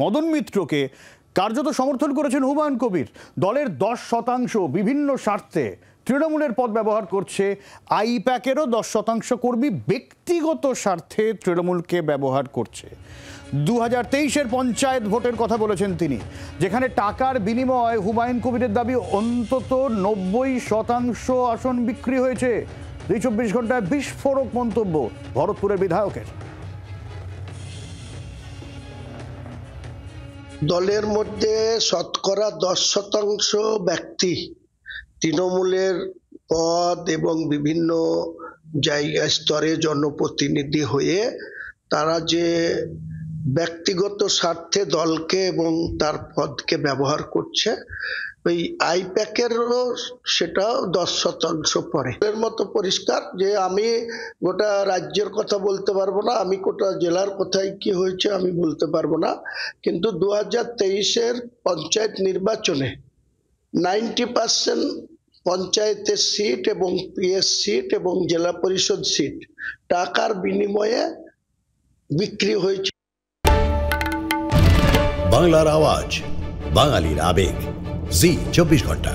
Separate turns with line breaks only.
মদন মিত্রকে কার্যত সমর্থন করেছেন হুমায়ুন কবির। দলের 10% বিভিন্ন স্বার্থে তৃণমূলের পদ ব্যবহার করছে। আইপ্যাকেরও 10% কর্মী ব্যক্তিগত স্বার্থে তৃণমূলকে ব্যবহার করছে। 2023-এর পঞ্চায়েত ভোটের কথা বলেছেন তিনি, যেখানে টাকার বিনিময়ে হুমায়ুন কবিরের দাবি অন্তত 90% আসন বিক্রি হয়েছে। 24 ঘন্টায় বিস্ফোরক মন্তব্য ভরতপুরের বিধায়কের।
দলের মধ্যে শতকরা 10% ব্যক্তি তৃণমূলের পদ এবং বিভিন্ন জায়গা স্তরে জনপ্রতিনিধি হয়ে তারা যে ব্যক্তিগত স্বার্থে দলকে এবং তার পদকে ব্যবহার করছে, ওই আইপ্যাকেরও সেটা 10% পড়ে। এর মতো পরিষ্কার যে আমি গোটা রাজ্যের কথা বলতে পারবো না, আমি গোটা জেলার কোথায় কি হয়েছে আমি বলতে পারবো না, কিন্তু 2023-এর পঞ্চায়েত নির্বাচনে 90% পঞ্চায়েতের সিট এবং পিএস সিট এবং জেলা পরিষদ সিট টাকার বিনিময়ে বিক্রি হয়েছে।
বাংলার আওয়াজ, বাঙালির আবেগ, জি 24 ঘন্টা।